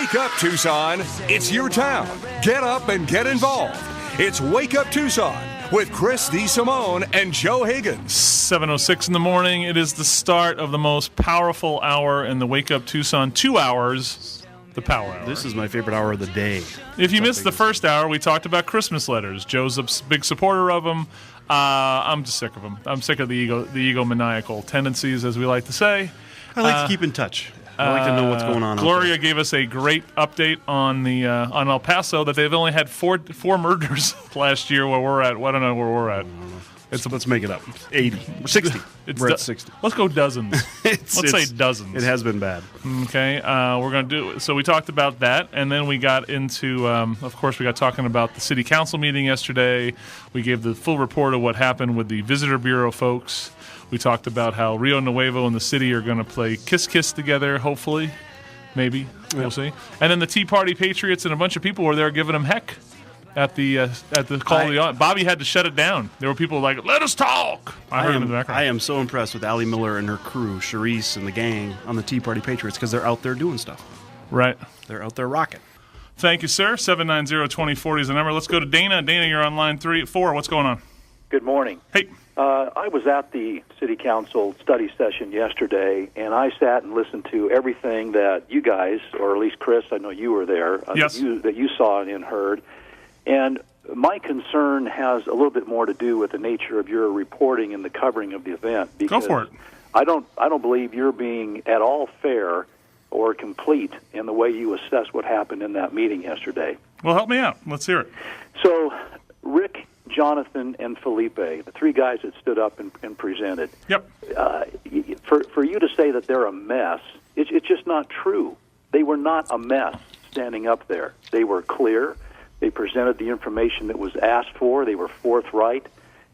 Wake up, Tucson. It's your town. Get up and get involved. It's Wake Up Tucson with Chris DeSimone and Joe Higgins. 7:06 in the morning. It is the start of the most powerful hour in the Wake Up Tucson. 2 hours, the power hour. This is my favorite hour of the day. If you missed the first hour, we talked about Christmas letters. Joe's a big supporter of them. I'm just sick of them. I'm sick of the egomaniacal tendencies, as we like to say. I like to keep in touch. I like to know what's going on. Gloria gave us a great update on on El Paso that they've only had four murders last year. Where we're at, I don't know where we're at. Let's make it up. 80, 60. We're at 60. Let's go dozens. Let's say dozens. It has been bad. Okay, we're going to do. So we talked about that, and then we got into. Of course, we got talking about the city council meeting yesterday. We gave the full report of what happened with the visitor bureau folks. We talked about how Rio Nuevo and the city are going to play kiss-kiss together, hopefully. Maybe. We'll see. And then the Tea Party Patriots and a bunch of people were there giving them heck at the call of the audience. Bobby had to shut it down. There were people like, let us talk. I heard him in the background. I am so impressed with Allie Miller and her crew, Charisse and the gang on the Tea Party Patriots, because they're out there doing stuff. Right. They're out there rocking. Thank you, sir. 790-2040 is the number. Let's go to Dana. Dana, you're on line 4. What's going on? Good morning. Hey. I was at the City Council study session yesterday, and I sat and listened to everything that you guys, or at least Chris, I know you were there, yes. that you saw and heard. And my concern has a little bit more to do with the nature of your reporting and the covering of the event. Go for it. I don't believe you're being at all fair or complete in the way you assess what happened in that meeting yesterday. Well, help me out. Let's hear it. So, Rick, Jonathan, and Felipe, the three guys that stood up and presented. Yep. For you to say that they're a mess, it's just not true. They were not a mess standing up there. They were clear. They presented the information that was asked for. They were forthright,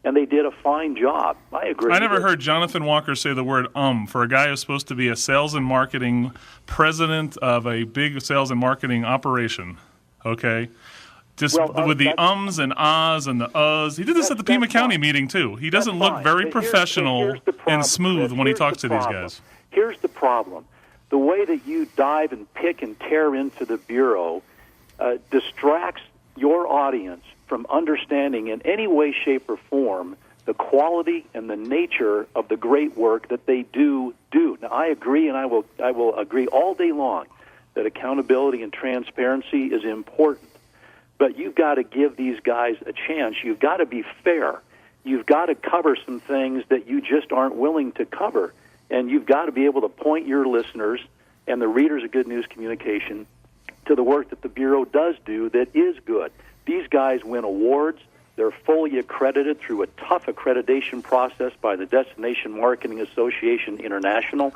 and they did a fine job. I agree. I never heard Jonathan Walker say the word for a guy who's supposed to be a sales and marketing president of a big sales and marketing operation. Okay? Just with the ums and ahs and the uhs. He did this at the Pima County meeting, too. He doesn't look very professional and smooth when he talks to these guys. Here's the problem. The way that you dive and pick and tear into the Bureau distracts your audience from understanding in any way, shape, or form the quality and the nature of the great work that they do. Now, I agree, and I will agree all day long that accountability and transparency is important. But you've got to give these guys a chance. You've got to be fair. You've got to cover some things that you just aren't willing to cover. And you've got to be able to point your listeners and the readers of Good News Communication to the work that the Bureau does do that is good. These guys win awards. They're fully accredited through a tough accreditation process by the Destination Marketing Association International.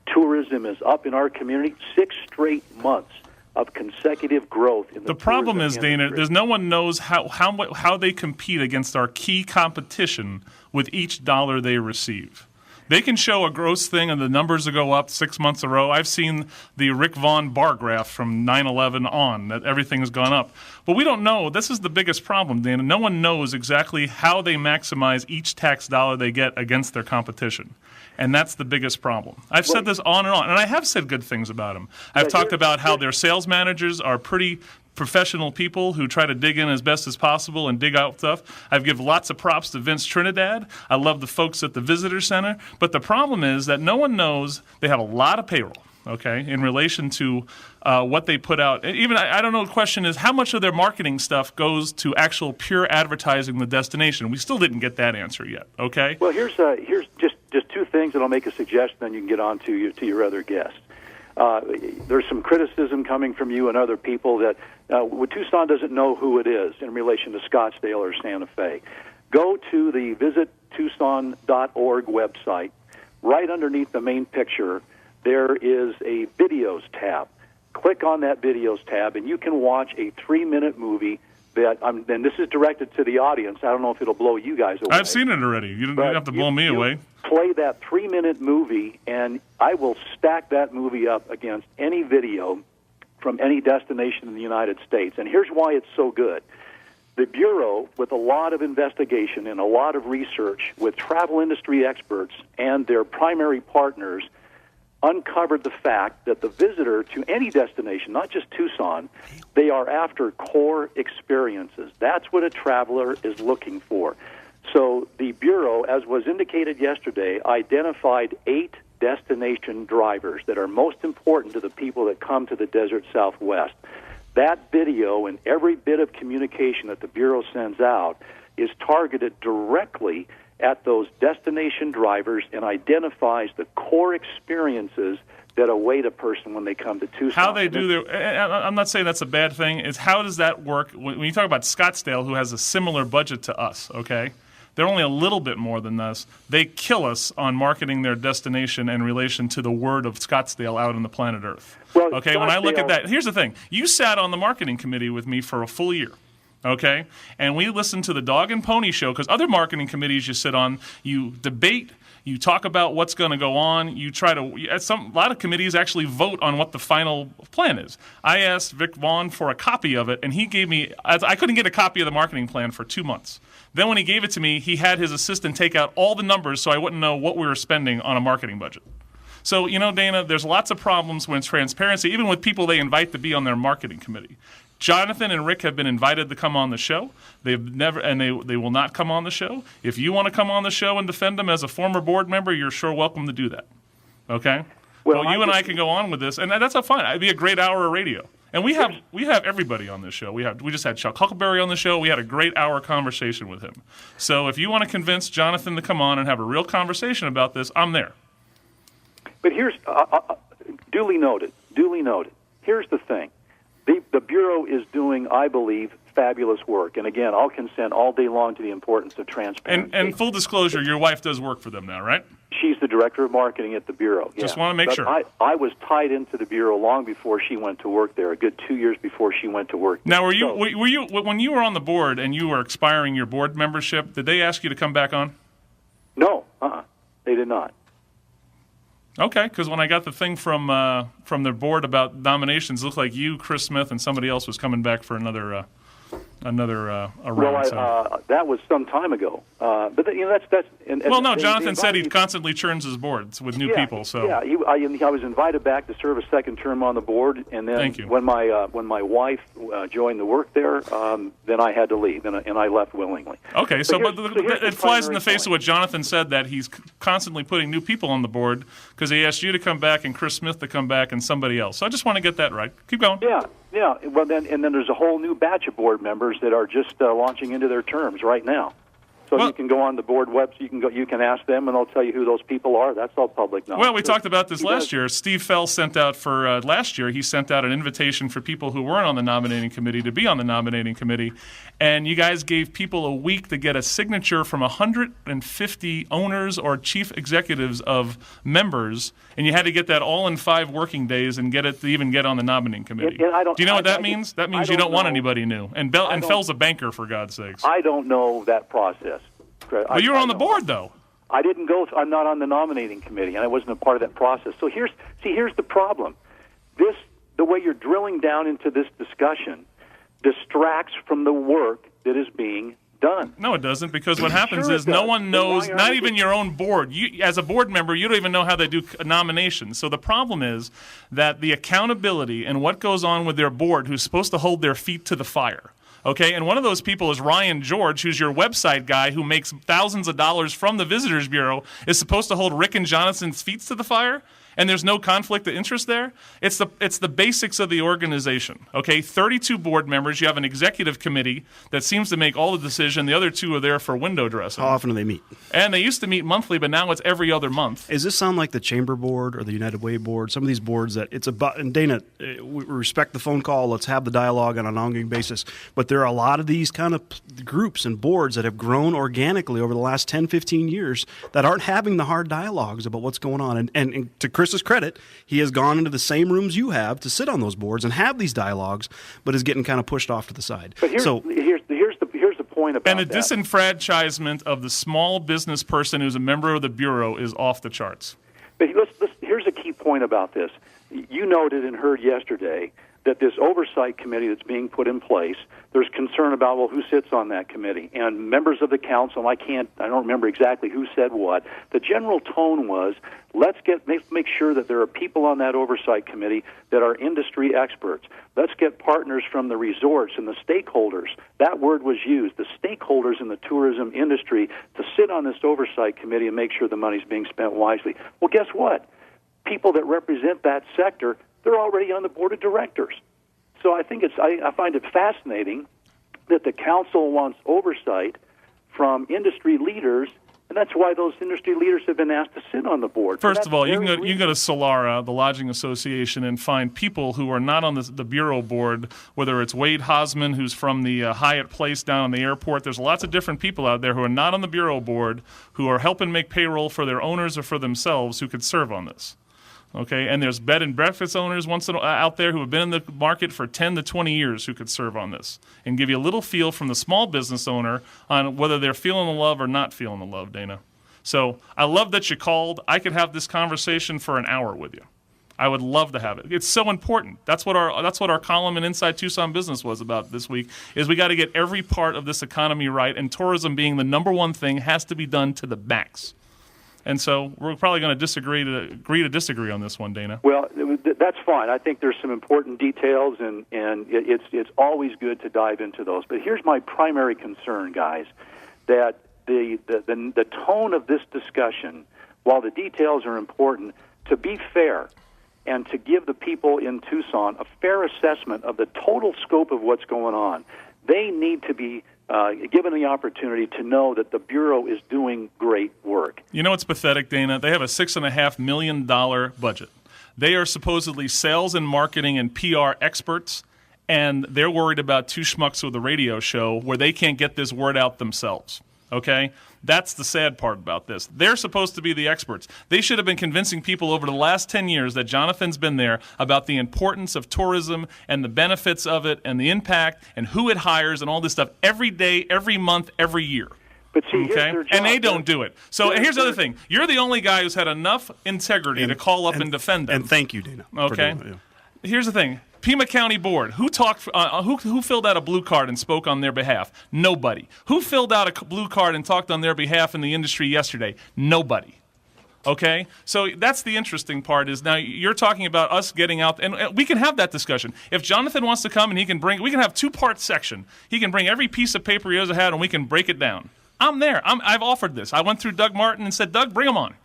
Tourism is up in our community 6 straight months of consecutive growth in the problem is, industry. Dana, there's no one knows how they compete against our key competition with each dollar they receive. They can show a gross thing and the numbers will go up 6 months in a row. I've seen the Rick Vaughn bar graph from 9/11 on, that everything has gone up. But we don't know. This is the biggest problem, Dana. No one knows exactly how they maximize each tax dollar they get against their competition. And that's the biggest problem. I've said this on, and I have said good things about them. I've talked about how their sales managers are pretty professional people who try to dig in as best as possible and dig out stuff. I've given lots of props to Vince Trinidad. I love the folks at the Visitor Center. But the problem is that no one knows they have a lot of payroll, okay, in relation to what they put out. Even I don't know, the question is how much of their marketing stuff goes to actual pure advertising the destination. We still didn't get that answer yet, okay? Well, here's just 2 things, and I'll make a suggestion, then you can get on to your other guests. There's some criticism coming from you and other people that Tucson doesn't know who it is in relation to Scottsdale or Santa Fe. Go to the visittucson.org website. Right underneath the main picture, there is a videos tab. Click on that videos tab, and you can watch a 3-minute movie that, and this is directed to the audience. I don't know if it'll blow you guys away. I've seen it already. You don't have to blow me away. Play that 3-minute movie, and I will stack that movie up against any video from any destination in the United States. And here's why it's so good. The Bureau, with a lot of investigation and a lot of research with travel industry experts and their primary partners, uncovered the fact that the visitor to any destination, not just Tucson, they are after core experiences. That's what a traveler is looking for. So the Bureau, as was indicated yesterday, identified 8 destination drivers that are most important to the people that come to the desert Southwest. That video and every bit of communication that the Bureau sends out is targeted directly at those destination drivers and identifies the core experiences that await a person when they come to Tucson. How they do their, I'm not saying that's a bad thing, is how does that work? When you talk about Scottsdale, who has a similar budget to us, okay? They're only a little bit more than us. They kill us on marketing their destination in relation to the word of Scottsdale out on the planet Earth. Well, okay, when I look at that, here's the thing. You sat on the marketing committee with me for a full year. Okay? And we listened to the Dog and Pony Show, because other marketing committees you sit on, you debate, you talk about what's going to go on, you try to, a lot of committees actually vote on what the final plan is. I asked Vic Vaughn for a copy of it, and he gave me, I couldn't get a copy of the marketing plan for 2 months. Then when he gave it to me, he had his assistant take out all the numbers so I wouldn't know what we were spending on a marketing budget. So, Dana, there's lots of problems when transparency, even with people they invite to be on their marketing committee. Jonathan and Rick have been invited to come on the show. They've never, and they will not come on the show. If you want to come on the show and defend them as a former board member, you're sure welcome to do that. Okay? Well, you and I can go on with this, and that's fine. It'd be a great hour of radio. And we have everybody on this show. We just had Chuck Huckleberry on the show. We had a great hour conversation with him. So if you want to convince Jonathan to come on and have a real conversation about this, I'm there. But here's duly noted. Here's the thing. The Bureau is doing, I believe, fabulous work. And again, I'll consent all day long to the importance of transparency. And full disclosure, your wife does work for them now, right? She's the director of marketing at the Bureau. Just want to make sure. I was tied into the Bureau long before she went to work there, a good 2 years before she went to work there. Now, were you when you were on the board and you were expiring your board membership, did they ask you to come back on? No, they did not. Okay, because when I got the thing from the board about nominations, it looked like you, Chris Smith, and somebody else was coming back for another round. Well, that was some time ago. But that's. Jonathan said he constantly churns his boards with new people. So yeah, I was invited back to serve a second term on the board, and then when my wife joined the work there, then I had to leave, and I left willingly. Okay, but it flies in the face of what Jonathan said, that he's constantly putting new people on the board because he asked you to come back and Chris Smith to come back and somebody else. So I just want to get that right. Keep going. Yeah. Well, then there's a whole new batch of board members that are just launching into their terms right now. So you can go on the board website. You can ask them, and they'll tell you who those people are. That's all public knowledge. Well, we talked about this last year. Steve Fell sent out for last year. He sent out an invitation for people who weren't on the nominating committee to be on the nominating committee, and you guys gave people a week to get a signature from 150 owners or chief executives of members, and you had to get that all in 5 working days and get it to even get on the nominating committee. Do you know what that means? That means you don't want anybody new. And Fell's a banker, for God's sakes. I don't know that process. Well, you were on the board, though. I didn't go. I'm not on the nominating committee, and I wasn't a part of that process. So here's the problem. The way you're drilling down into this discussion distracts from the work that is being done. No, it doesn't, because what happens is no one knows, not even your own board. You, as a board member, you don't even know how they do nominations. So the problem is that the accountability and what goes on with their board, who's supposed to hold their feet to the fire. Okay, and one of those people is Ryan George, who's your website guy who makes thousands of dollars from the Visitors Bureau, is supposed to hold Rick and Jonathan's feet to the fire, and there's no conflict of interest there. It's the basics of the organization. Okay, 32 board members. You have an executive committee that seems to make all the decision. The other 2 are there for window dressing. How often do they meet? And they used to meet monthly, but now it's every other month. Does this sound like the Chamber Board or the United Way Board? Some of these boards that it's about. And Dana, we respect the phone call. Let's have the dialogue on an ongoing basis. But there are a lot of these kind of groups and boards that have grown organically over the last 10, 15 years that aren't having the hard dialogues about what's going on. And to Chris's credit, he has gone into the same rooms you have to sit on those boards and have these dialogues, but is getting kind of pushed off to the side. But here's the point about that. And the disenfranchisement of the small business person who's a member of the Bureau is off the charts. But here's a key point about this. You noted and heard yesterday that this oversight committee that's being put in place, there's concern about, well, who sits on that committee? And members of the council, I don't remember exactly who said what. The general tone was, let's make sure that there are people on that oversight committee that are industry experts. Let's get partners from the resorts and the stakeholders. That word was used, the stakeholders in the tourism industry, to sit on this oversight committee and make sure the money's being spent wisely. Well, guess what? People that represent that sector, they're already on the board of directors. So I think I find it fascinating that the council wants oversight from industry leaders, and that's why those industry leaders have been asked to sit on the board. First of all, you can go to Solara, the lodging association, and find people who are not on the bureau board, whether it's Wade Hosman, who's from the Hyatt Place down on the airport. There's lots of different people out there who are not on the bureau board who are helping make payroll for their owners or for themselves who could serve on this. Okay, and there's bed and breakfast owners out there who have been in the market for 10 to 20 years who could serve on this and give you a little feel from the small business owner on whether they're feeling the love or not feeling the love, Dana. So I love that you called. I could have this conversation for an hour with you. I would love to have it. It's so important. That's what our column in Inside Tucson Business was about this week, is we got to get every part of this economy right, and tourism being the number one thing has to be done to the max. And so we're probably going to agree to disagree on this one, Dana. Well, that's fine. I think there's some important details, and it's always good to dive into those. But here's my primary concern, guys, that the tone of this discussion, while the details are important, to be fair and to give the people in Tucson a fair assessment of the total scope of what's going on, they need to be given the opportunity to know that the Bureau is doing great work. You know what's pathetic, Dana? They have a $6.5 million budget. They are supposedly sales and marketing and PR experts, and they're worried about two schmucks with a radio show where they can't get this word out themselves. Okay? That's the sad part about this. They're supposed to be the experts. They should have been convincing people over the last 10 years that Jonathan's been there about the importance of tourism and the benefits of it and the impact and who it hires and all this stuff every day, every month, every year. But see, here's their job. And they don't do it. So here's the other thing. You're the only guy who's had enough integrity to call up and defend them. And thank you, Dana. Okay? Here's the thing. Pima County Board, who filled out a blue card and spoke on their behalf? Nobody. Who filled out a blue card and talked on their behalf in the industry yesterday? Nobody. Okay? So that's the interesting part, is now you're talking about us getting out, and we can have that discussion. If Jonathan wants to come and we can have two-part section. He can bring every piece of paper he ever had and we can break it down. I'm there. I've offered this. I went through Doug Martin and said, Doug, bring them on.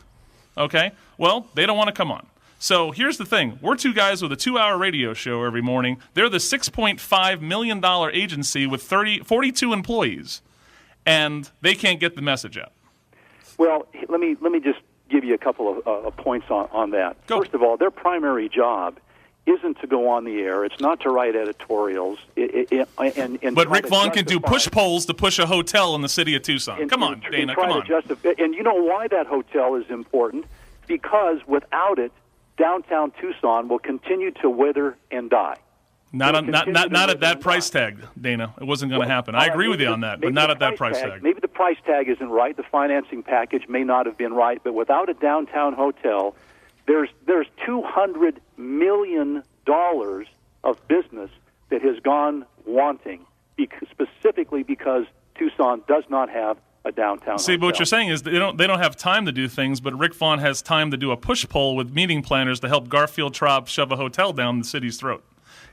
Okay? Well, they don't want to come on. So here's the thing. We're two guys with a 2-hour radio show every morning. They're the $6.5 million agency with 42 employees, and they can't get the message out. Well, let me just give you a couple of points on that. Go. First of all, their primary job isn't to go on the air. It's not to write editorials. But Rick Vaughn can do push polls to push a hotel in the city of Tucson. Come on, Dana, come on. And you know why that hotel is important? Because without it, downtown Tucson will continue to wither and die. Not at that price tag, Dana. It wasn't going to happen. I agree with you on that, but not at that price tag. Maybe the price tag isn't right. The financing package may not have been right. But without a downtown hotel, there's $200 million of business that has gone wanting, specifically because Tucson does not have a downtown See, hotel. But what you're saying is they don't have time to do things, but Rick Vaughn has time to do a push poll with meeting planners to help Garfield Traub shove a hotel down the city's throat.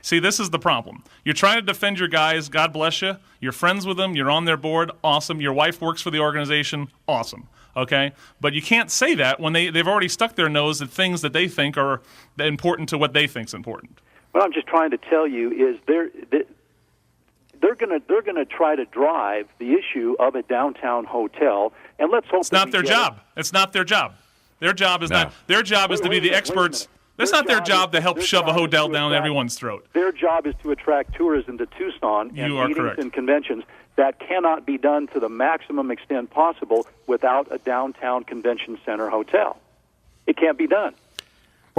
See, this is the problem. You're trying to defend your guys. God bless you. You're friends with them. You're on their board. Awesome. Your wife works for the organization. Awesome. Okay? But you can't say that when they've already stuck their nose at things that they think are important to what they think's important. What I'm just trying to tell you is they're going to try to drive the issue of a downtown hotel, and let's hope it's not their job. It's not their job. Their job is not. Their job is to be the experts. That's not their job to help shove a hotel down everyone's throat. Their job is to attract tourism to Tucson and meetings and conventions. That cannot be done to the maximum extent possible without a downtown convention center hotel. It can't be done.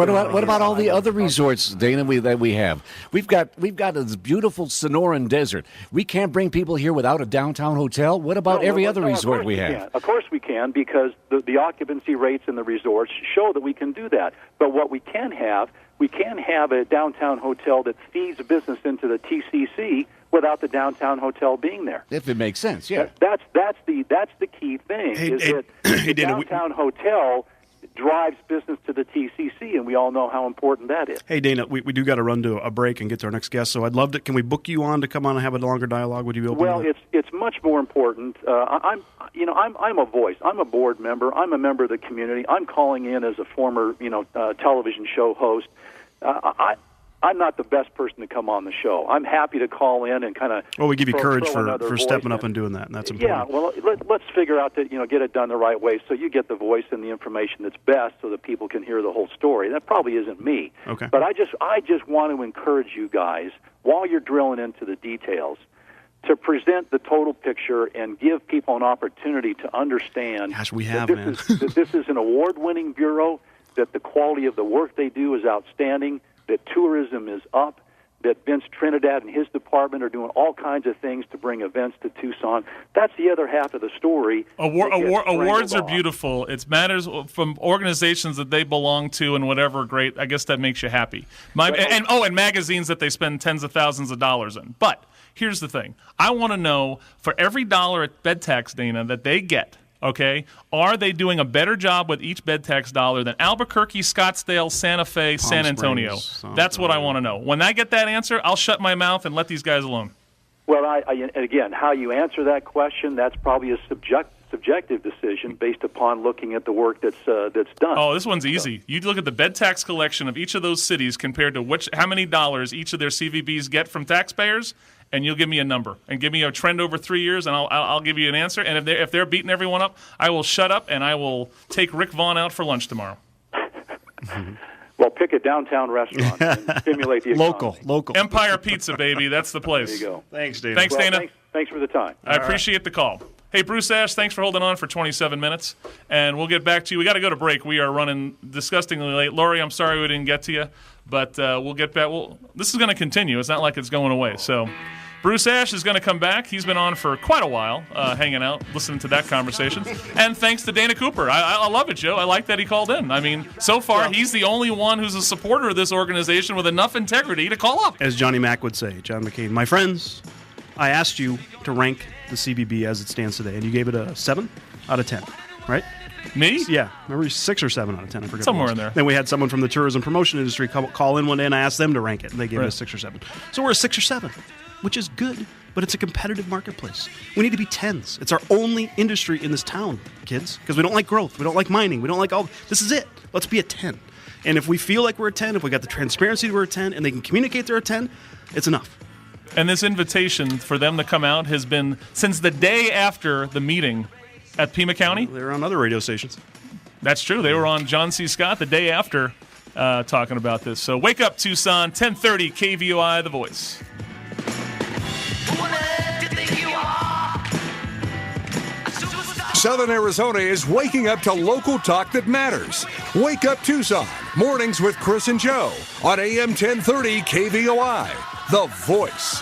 What about all the other resorts, Dana, that we have? We've got this beautiful Sonoran Desert. We can't bring people here without a downtown hotel. What about every other resort we have? Of course we can, because the occupancy rates in the resorts show that we can do that. But what we can have a downtown hotel that feeds business into the TCC without the downtown hotel being there. If it makes sense, yeah. That's the key thing. The downtown hotel drives business to the TCC, and we all know how important that is. Hey, Dana, we do got to run to a break and get to our next guest, so I'd love to. Can we book you on to come on and have a longer dialogue? Would you be open to that? It's much more important. I'm a voice. I'm a board member. I'm a member of the community. I'm calling in as a former television show host. I'm not the best person to come on the show. I'm happy to call in and kind of. Well, we give you courage for stepping up and doing that, and that's important. Yeah, well, let's figure out that get it done the right way, so you get the voice and the information that's best, so that people can hear the whole story. That probably isn't me. Okay. But I just want to encourage you guys, while you're drilling into the details, to present the total picture and give people an opportunity to understand. Gosh, we have, that this is an award-winning bureau, that the quality of the work they do is outstanding, that tourism is up, that Vince Trinidad and his department are doing all kinds of things to bring events to Tucson. That's the other half of the story. Awards are beautiful. It matters from organizations that they belong to and whatever. Great. I guess that makes you happy. And magazines that they spend tens of thousands of dollars in. But here's the thing. I want to know, for every dollar at bed tax, Dana, that they get, okay, are they doing a better job with each bed tax dollar than Albuquerque, Scottsdale, Santa Fe, San Antonio? That's what I want to know. When I get that answer, I'll shut my mouth and let these guys alone. Well, again, how you answer that question, that's probably a subjective decision based upon looking at the work that's done. Oh, this one's easy. You look at the bed tax collection of each of those cities compared to how many dollars each of their CVBs get from taxpayers, and you'll give me a number and give me a trend over 3 years, and I'll give you an answer. And if they're beating everyone up, I will shut up and I will take Rick Vaughn out for lunch tomorrow. Well, pick a downtown restaurant and stimulate the economy. Local. Empire Pizza, baby. That's the place. There you go. Thanks, Dana. Thanks, Dana. Thanks for the time. I appreciate the call. Hey, Bruce Ash, thanks for holding on for 27 minutes. And we'll get back to you. We got to go to break. We are running disgustingly late. Lori, I'm sorry we didn't get to you, but we'll get back. This is going to continue. It's not like it's going away. So Bruce Ash is going to come back. He's been on for quite a while, hanging out, listening to that conversation. And thanks to Dana Cooper. I love it, Joe. I like that he called in. I mean, so far, he's the only one who's a supporter of this organization with enough integrity to call up. As Johnny Mack would say, John McCain, my friends, I asked you to rank the CVB as it stands today, and you gave it a 7 out of 10, right? Me? Yeah. Remember, 6 or 7 out of 10. I forget. Somewhere in there. Then we had someone from the tourism promotion industry call in one day, and I asked them to rank it, and they gave it a 6 or 7. So we're a 6 or 7, which is good, but it's a competitive marketplace. We need to be 10s. It's our only industry in this town, kids, because we don't like growth. We don't like mining. We don't like all. This is it. Let's be a 10. And if we feel like we're a 10, if we got the transparency that we're a 10, and they can communicate they're a 10, it's enough. And this invitation for them to come out has been since the day after the meeting at Pima County. They were on other radio stations. That's true. They were on John C. Scott the day after talking about this. So wake up, Tucson, 1030 KVOI, The Voice. Southern Arizona is waking up to local talk that matters. Wake Up Tucson, mornings with Chris and Joe on AM 1030 KVOI, The Voice.